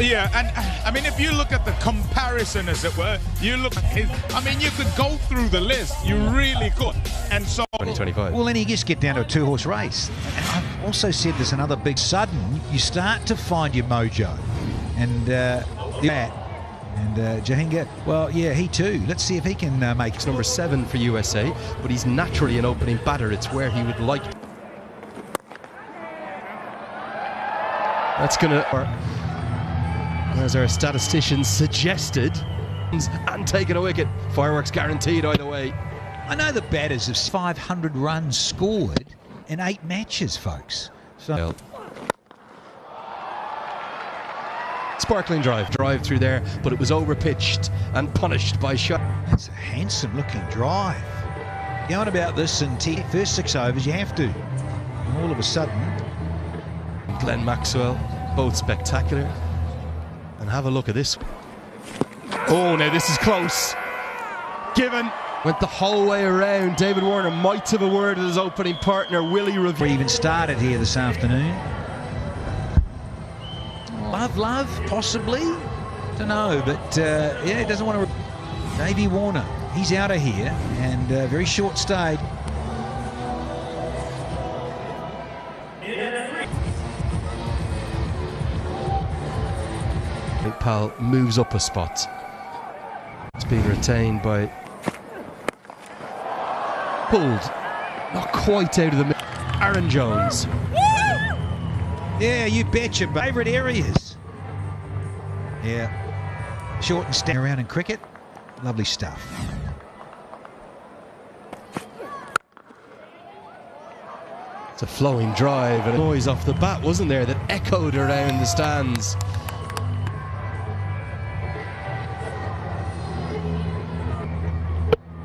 Yeah, and I mean, if you look at the comparison, as it were, you look at his, I mean, you could go through the list, you really could. And so 2025. Well, then you just get down to a two-horse race. And I've also said there's another big sudden, you start to find your mojo. And Jahinga, well, yeah, he too. Let's see if he can make It's number 7 for USA, but he's naturally an opening batter. It's where he would like. That's gonna, as our statisticians suggested, and taking a wicket. Fireworks guaranteed either way. I know the batters have 500 runs scored in 8 matches, folks. So Sparkling drive through there, but it was overpitched and punished by shot. That's a handsome looking drive. Going about this in first 6 overs, you have to. And all of a sudden, Glenn Maxwell, both spectacular. And have a look at this. Oh, now this is close. Given went the whole way around. David Warner might have a word with his opening partner, Willie Revere. we even started here this afternoon. Love, possibly. Don't know, but yeah, he doesn't want to. Davey Warner, he's out of here, and very short stayed. Pal moves up a spot. It's being retained by. Pulled. Not quite out of the middle. Aaron Jones. Yeah, you betcha. Favourite areas. Yeah. Short and stand around in cricket. Lovely stuff. It's a flowing drive and a noise off the bat, wasn't there, that echoed around the stands.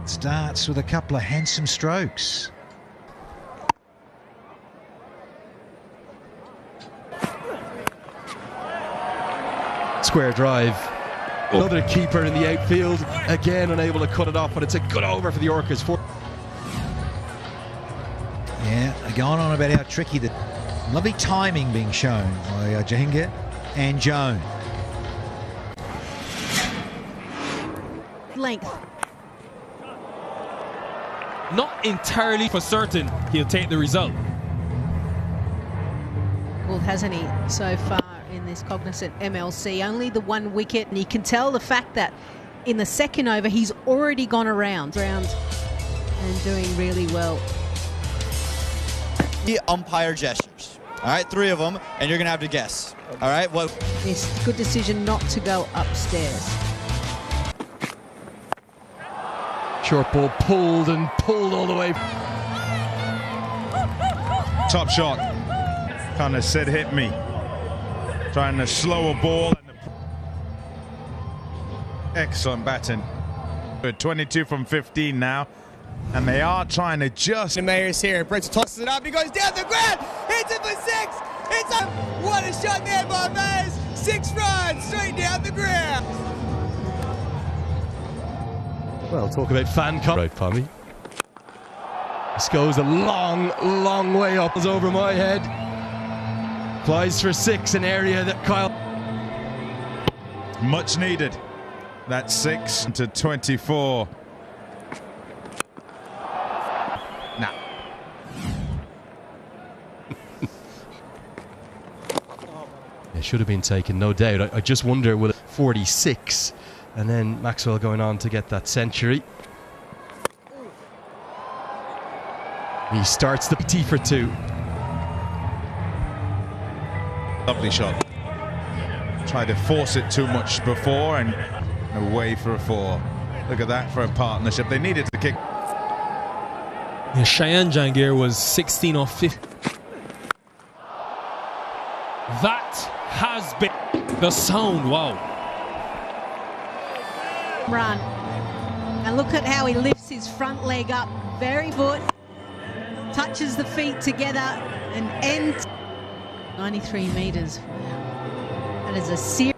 Starts with a couple of handsome strokes. Square drive. Another keeper in the outfield, again unable to cut it off, but it's a good over for the Orcas. Yeah, they're going on about how tricky the lovely timing being shown by Jahinga and Joan. Length. Not entirely for certain he'll take the result. Well, hasn't he so far in this cognizant MLC? Only the 1 wicket, and you can tell the fact that in the second over he's already gone around and doing really well. Umpire gestures. All right, 3 of them, and you're gonna have to guess. All right, well, It's a good decision not to go upstairs. Short ball pulled all the way. top shot. Kind of said hit me. Trying to slow a ball. Excellent batting. We're 22 from 15 now. And they are trying to just. The Mayor's here. Briggs tosses it up. He goes down the ground. Hits it for 6. It's up. What a shot there by Mayers. 6 runs straight down the ground. Well, talk about fan com. Right, Pommy. This goes a long, long way up. It's over my head. Flies for 6, an area that Kyle. Much needed. That's 6 to 24. Nah. It should have been taken, no doubt. I just wonder, will it 46? And then Maxwell going on to get that century. He starts the T for 2. Lovely shot. Tried to force it too much before and away for a 4. Look at that for a partnership. They needed to kick. Yeah, Cheyenne Jangir was 16 off 50. That has been the sound. Wow. Run. And look at how he lifts his front leg up. Very foot. Touches the feet together and ends 93 metres. That is a serious.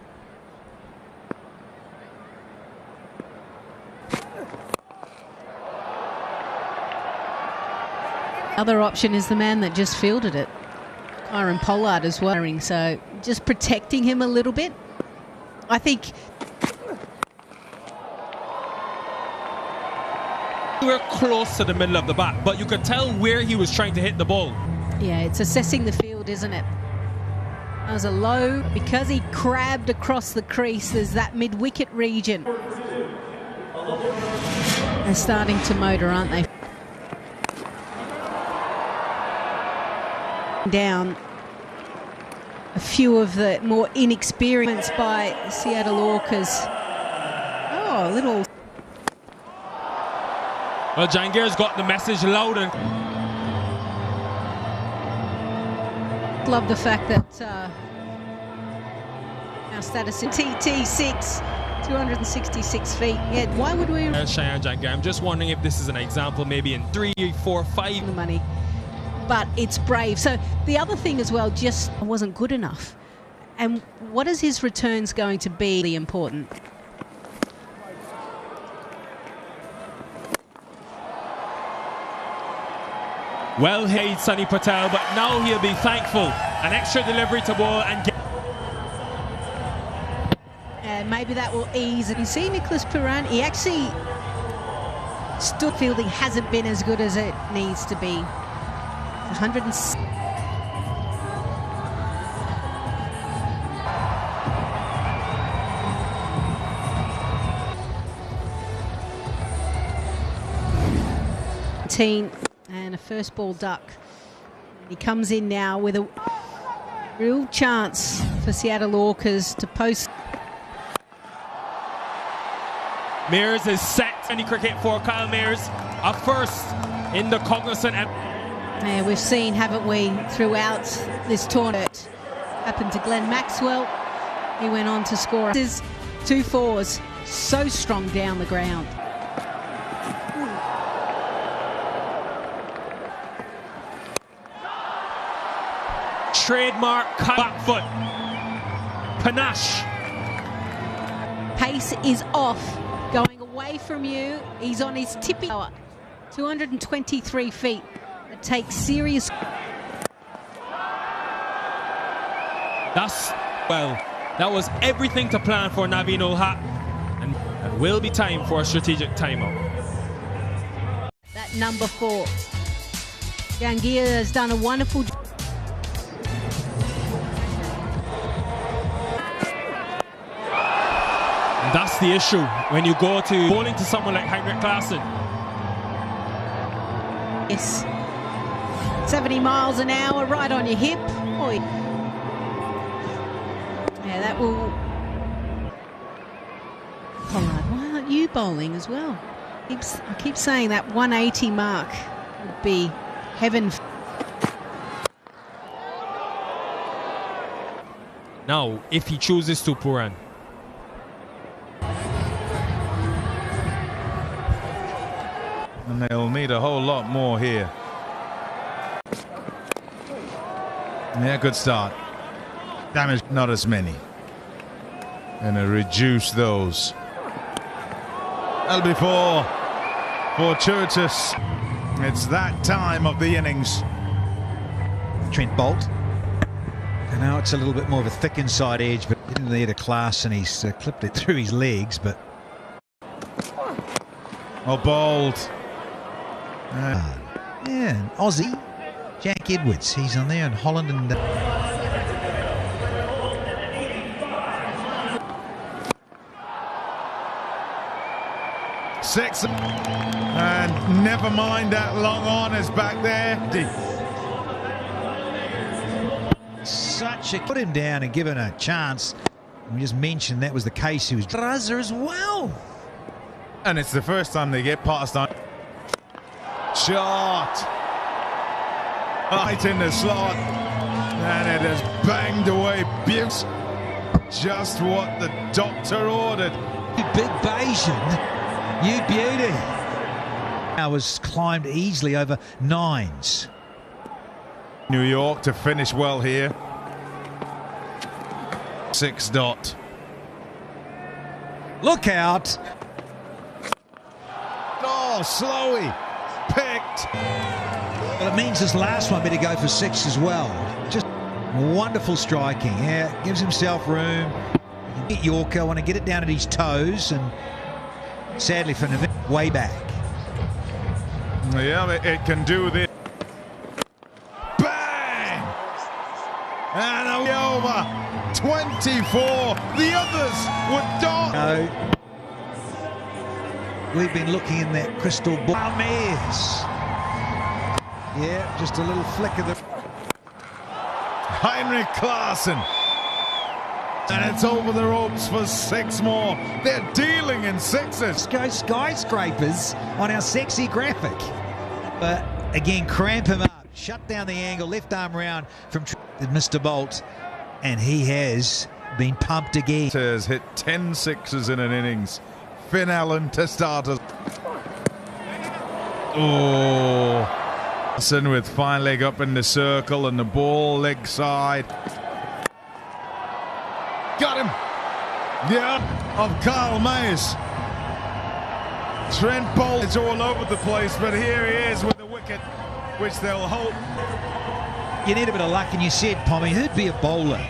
Other option is the man that just fielded it. Kyron Pollard as well. So just protecting him a little bit. I think We were close to the middle of the bat, but you could tell where he was trying to hit the ball. yeah, it's assessing the field, isn't it? That was a low, because he crabbed across the crease, there's that mid-wicket region. They're starting to motor, aren't they? Down a few of the more inexperienced by Seattle Orcas. Oh, a little. Well, Jahangir's got the message loud and Love the fact that our status in TT6, 266 feet. Yeah, why would we? Cheyenne Jahangir. I'm just wondering if this is an example, maybe in 3, 4, 5. The money, but it's brave. So the other thing as well just wasn't good enough. And what is his returns going to be? Really important. Well hit, Sunny Patel, but now he'll be thankful. An extra delivery to ball and get. And maybe that will ease. And you see Nicholas Puran, he actually stood fielding hasn't been as good as it needs to be. 106. And a first ball duck. He comes in now with a real chance for Seattle Orcas to post. Mears is set. Any cricket for Kyle Mears, a first in the Cognizant. Yeah, we've seen, haven't we, throughout this tournament. Happened to Glenn Maxwell. He went on to score. This is 2 fours. So strong down the ground. Trademark back foot. Panache. Pace is off. Going away from you. He's on his tippy power. 223 feet. It takes serious. That was everything to plan for Naveen Ul-Haq, and it will be time for a strategic timeout. That number 4. Jahangir has done a wonderful job. That's the issue when you go to bowling to someone like Heinrich Klaassen. Yes. 70 miles an hour right on your hip. Boy. Yeah, that will. Pollard, why aren't you bowling as well? I keep saying that 180 mark would be heaven. Now, if he chooses to Puran. And they'll need a whole lot more here. Yeah, good start. Damage, not as many. Gonna reduce those. That'll be fortuitous. It's that time of the innings. Trent Bolt. And now it's a little bit more of a thick inside edge, but in there to class, and he's clipped it through his legs. But oh, bold. yeah, and Aussie Jack Edwards, he's on there, and Holland and Six, and never mind that long on is back there. such a put him down and given a chance. We just mentioned that was the case. He was Raza as well, and it's the first time they get passed on. Shot right in the slot, and it has banged away. Beauty, just what the doctor ordered. Big Bayesian. You beauty. Now was climbed easily over 9s. New York to finish well here. 6 dot. Look out. Oh, Slowy picked. Well, it means this last one better go for 6 as well. Just wonderful striking. Yeah, gives himself room. Yorker, want to get it down at his toes, and sadly for Naveen, way back. Yeah, it can do this. Bang! And over 24. The others would dot. No. We've been looking in that crystal ball. Mares. Yeah, just a little flick of the... Heinrich Klaassen. And it's over the ropes for 6 more. They're dealing in 6s. Go skyscrapers on our sexy graphic. But again, cramp him up. Shut down the angle. Left arm round from Mr. Bolt. And he has been pumped again. Has hit 10 6s in an innings. Finn Allen to start us. Oh. With fine leg up in the circle and the ball leg side. Got him. Yeah, of Carl Mayes. Trent Bolt is all over the place, but here he is with the wicket, which they'll hope. You need a bit of luck, and you said, Pommy, who'd be a bowler?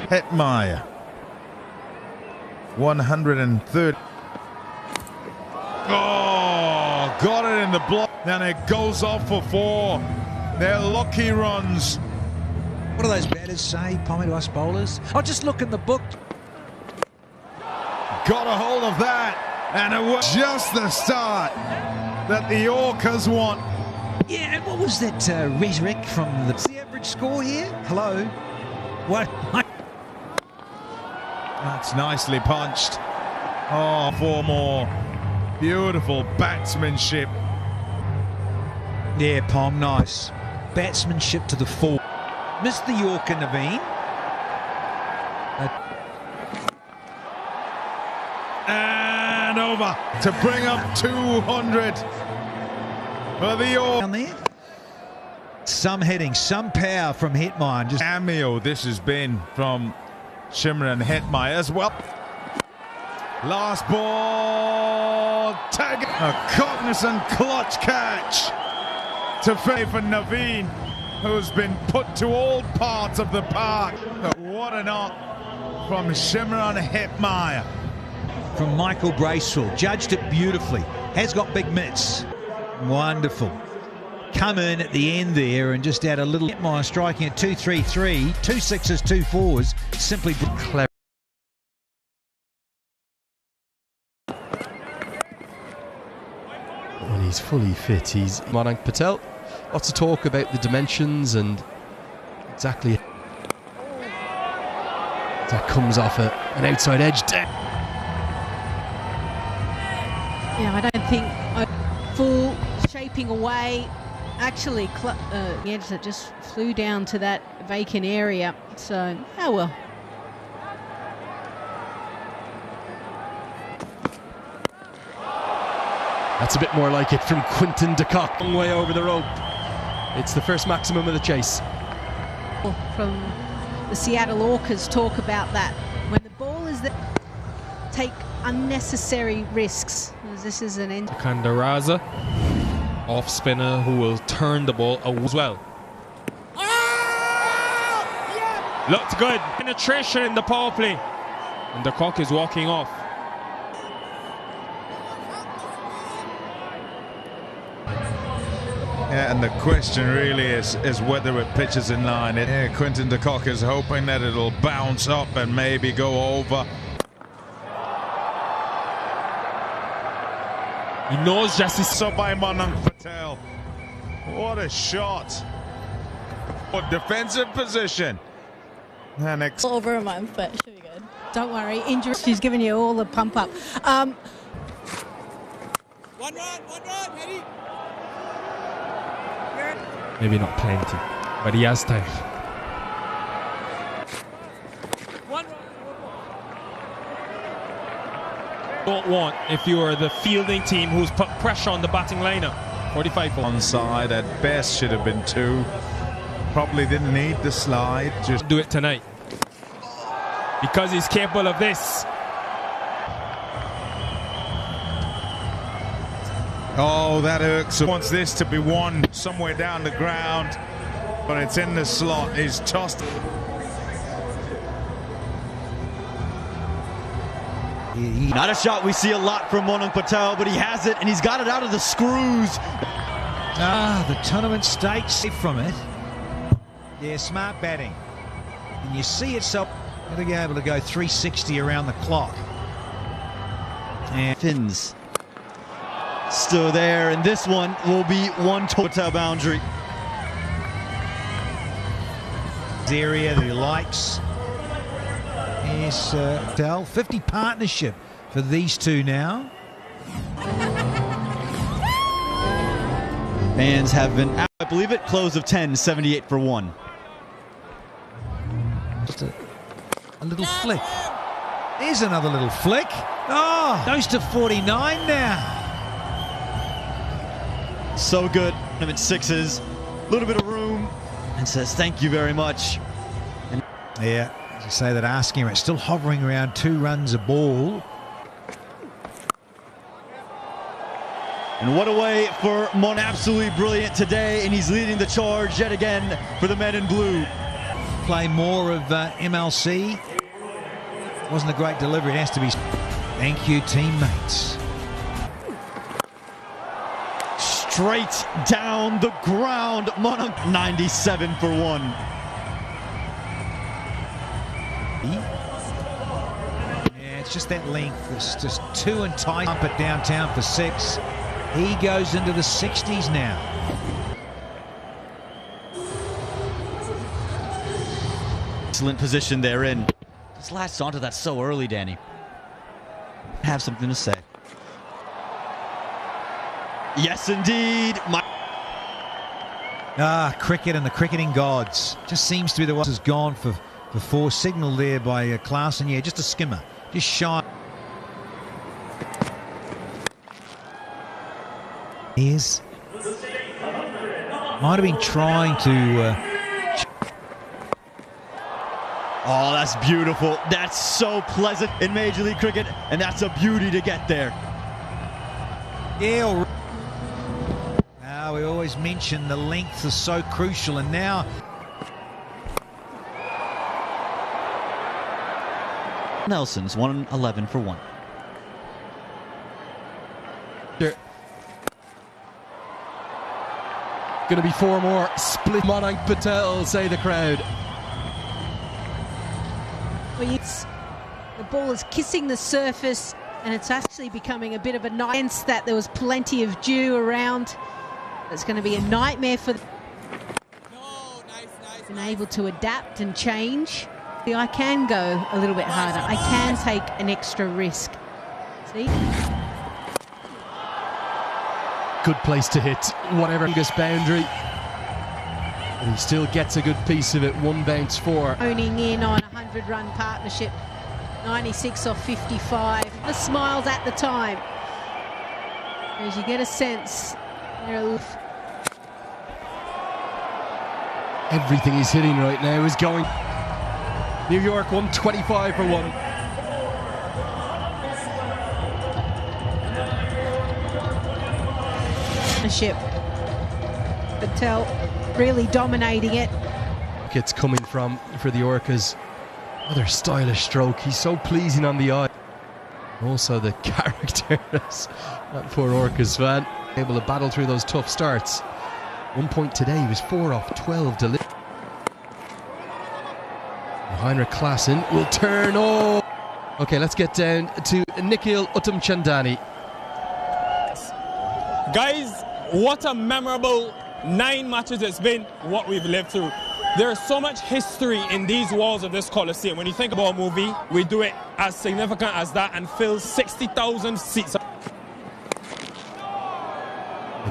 Hetmeyer. 130. Oh, got it in the block. And it goes off for 4. They're lucky runs. What do those batters say, Pommy, to us bowlers? Oh, just look in the book. Got a hold of that. And it was just the start that the Orcas want. Yeah, and what was that rhetoric from the average score here? Hello? What? That's nicely punched. Oh, 4 more. Beautiful batsmanship. Yeah, Pom, nice. Batsmanship to the 4. Missed the Yorker, Naveen. And over to bring up 200 for the Orcas. Down there. Some hitting, some power from Hetmeyer. Just cameo this has been from Shimron Hetmeyer as well. Last ball, tag, a cognizant clutch catch to favor Naveen, who's been put to all parts of the park. But what a knock from Shimron Hetmeyer. From Michael Bracewell, judged it beautifully, has got big mitts. Wonderful. Come in at the end there and just add a little. Hetmeyer striking at 2-3-3, 2 6s, 2 4s, simply clever. When he's fully fit, he's Monank Patel. Lots of talk about the dimensions and exactly that comes off an outside edge. Yeah, I don't think full shaping away. Actually, the edge that just flew down to that vacant area. So, oh well. That's a bit more like it from Quinton de Kock. Long way over the rope. It's the first maximum of the chase. From the Seattle Orcas talk about that. When the ball is there, take unnecessary risks. This is an end. Kandaraza, off spinner who will turn the ball as well. Looked good. Penetration in the power play. And the Kock is walking off. Yeah, and the question really is whether it pitches in line. Quinton de Kock is hoping that it'll bounce up and maybe go over. He knows justice. So by Monank Patel. What a shot. What defensive position. And over a month, but should be good. Don't worry, injury. She's giving you all the pump up. One run, ready? Maybe not plenty, but he has time. One run. Don't want if you are the fielding team who's put pressure on the batting lineup. 45 for onside at best, should have been 2. Probably didn't need the slide. Just do it tonight because he's capable of this. oh, that irks. Wants this to be won somewhere down the ground. But it's in the slot, is tossed. Not a shot we see a lot from Monank Patel, but he has it, and he's got it out of the screws. The tournament stakes from it. Yeah, smart batting. And you see it, so going to be able to go 360 around the clock. And Fins still there, and this one will be one total boundary. Area that he likes. Yes, Patel, 50 partnership for these two now. Fans have been out, I believe it, close of 10, 78 for 1. Just a little flick. There's another little flick. Oh, goes to 49 now. So good. Him at sixes, a little bit of room, and says thank you very much. And yeah, as you say that, asking him, it's still hovering around 2 runs a ball. And what a way for Mon, absolutely brilliant today, and he's leading the charge yet again for the men in blue. Play more of MLC. Wasn't a great delivery. It has to be. Thank you, teammates. Straight down the ground. Monank 97 for 1. Yeah, it's just that length. It's just too enticing. Pump it downtown for 6. He goes into the 60s now. Excellent position they're in. Just latched onto that so early, Danny. Have something to say. Yes, indeed. Cricket and the cricketing gods. Just seems to be the one who's gone for 4. Signal there by Klaasen. Yeah, just a skimmer. Just shy. Here's. Might have been trying to... Oh, that's beautiful. That's so pleasant in Major League Cricket, and that's a beauty to get there. Yeah, we always mention the length is so crucial, and now Nelson's 111 for 1. Going to be 4 more. Split Monank Patel, say the crowd. The ball is kissing the surface, and it's actually becoming a bit of a sense that there was plenty of dew around. It's going to be a nightmare for them. Been able to adapt and change. I can go a little bit harder. I can take an extra risk. See? Good place to hit whatever longest boundary. And he still gets a good piece of it. 1 bounce 4. Owning in on a 100-run partnership. 96 off 55. The smiles at the time. As you get a sense, everything he's hitting right now is going. New York 125 for 1. Patel really dominating it. It's coming from for the Orcas. Another stylish stroke. He's so pleasing on the eye. Also the character as that poor Orcas fan. Able to battle through those tough starts. 1 point today, he was 4 off 12 delivered. Heinrich Klaasen will turn. Oh! Okay, let's get down to Nikhil Uttamchandani. Guys, what a memorable 9 matches it's been, what we've lived through. There's so much history in these walls of this Coliseum. When you think about a movie, we do it as significant as that and fill 60,000 seats.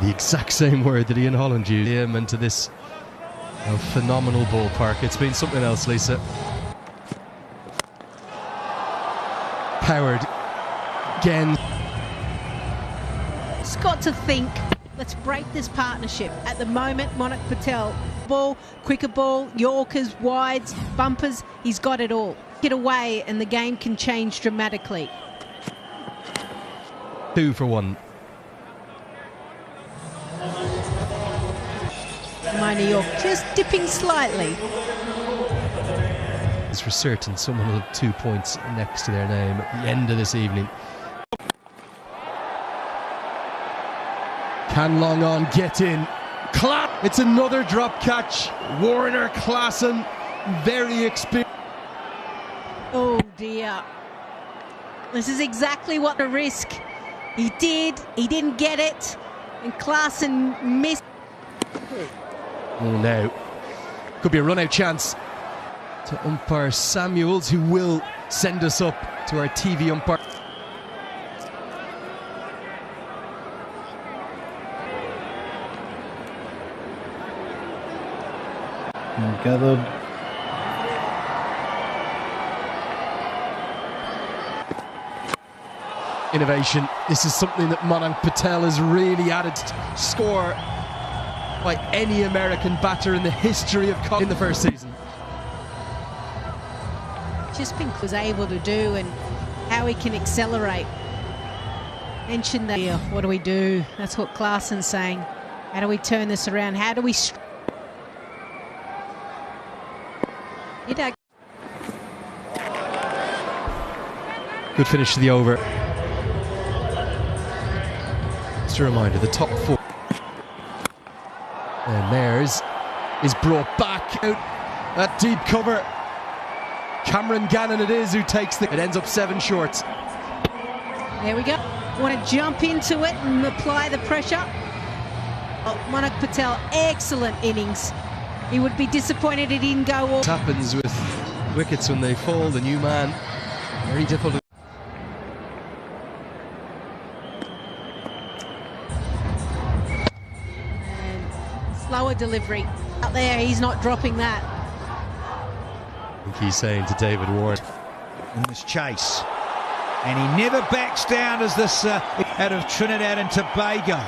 The exact same word that Ian Holland used into this phenomenal ballpark. It's been something else, Lisa. Powered again. It's got to think, let's break this partnership. At the moment, Monank Patel, ball, quicker ball, Yorkers, wides, bumpers, he's got it all. Get away and the game can change dramatically. 2 for 1. MI New York, just dipping slightly. It's for certain someone will have 2 points next to their name at the end of this evening. Can Long On get in? It's another drop catch. Warner Klassen, very experienced. Oh dear. This is exactly what the risk. He didn't get it, and Klassen missed. Oh no. Could be a run-out chance to umpire Samuels, who will send us up to our TV umpire. Gathered. Innovation. This is something that Monank Patel has really added to score by any American batter in the history of in the first season. Just Pink was able to do, and how he can accelerate. Mentioned that. What do we do? That's what Klassen's saying. How do we turn this around? How do we? Good finish to the over. Just a reminder, the top four. And theirs is brought back out. That deep cover. Cameron Gannon it is who takes the... It ends up 7 short. There we go. Want to jump into it and apply the pressure. Oh, Monank Patel, excellent innings. He would be disappointed it didn't go all. What happens with wickets when they fall, the new man. Very difficult. And slower delivery. Out there, he's not dropping that. I think he's saying to David Ward. In this chase. And he never backs down as this out of Trinidad and Tobago.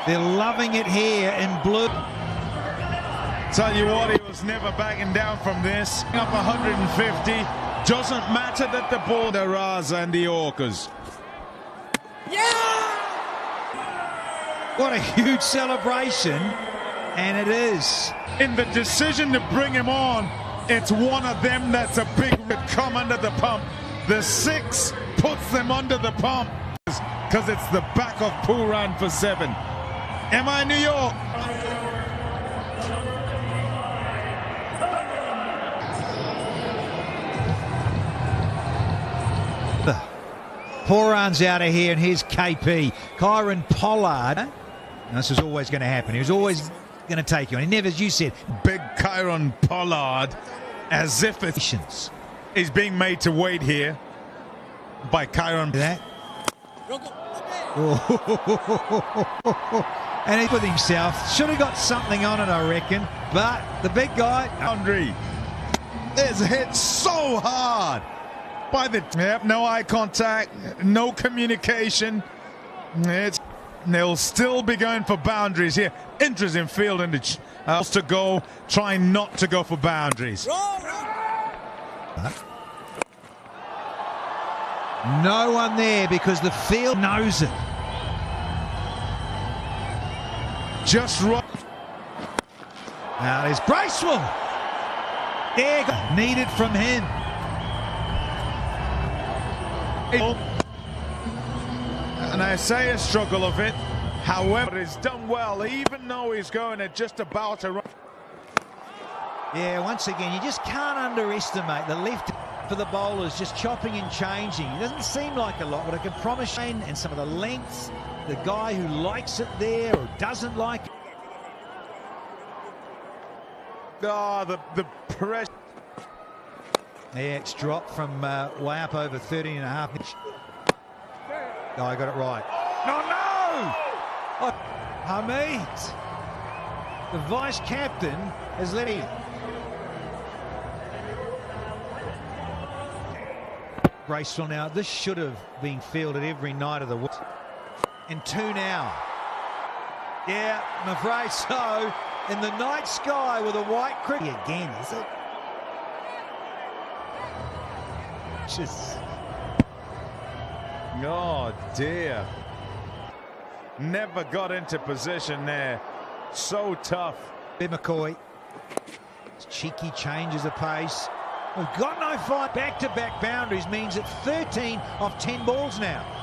They're loving it here in blue. Tell you what, he was never backing down from this. Up 150. Doesn't matter that the ball, the Raza and the Orcas. Yeah! What a huge celebration. And it is. In the decision to bring him on, it's one of them that's a big come under the pump. The 6 puts them under the pump because it's the back of Pooran for 7. MI New York. Pooran's out of here, and here's KP. Kyron Pollard. This is always going to happen. He was always going to take you on. He never, as you said, Big Kyron Pollard, as if it's... He's being made to wait here by Kyron. That. And he with himself. Should have got something on it, I reckon. But the big guy, Boundary, is hit so hard by the... Yep, no eye contact, no communication. They'll still be going for boundaries here. Interesting field in the... to go, trying not to go for boundaries. No one there because the field knows it. Just right. Now there's Bracewell. There, needed from him. And I say a struggle of it. However, he's done well, even though he's going at just about a run. Yeah, once again, you just can't underestimate the left for the bowlers, just chopping and changing. It doesn't seem like a lot, but I can promise you, and some of the lengths, the guy who likes it there or doesn't like it. Oh, the pressure. Yeah, it's dropped from way up over 13.5 inches. Oh, I got it right. No! Oh, Hamid, the vice captain, has let him. Bracewell now. This should have been fielded every night of the week. And 2 now. Yeah, I'm afraid so. In the night sky with a white cricket again, is it? Just. Oh dear. Never got into position there. So tough. McCoy. Cheeky changes the pace. We've got no fight. Back-to-back boundaries means it's 13 off 10 balls now.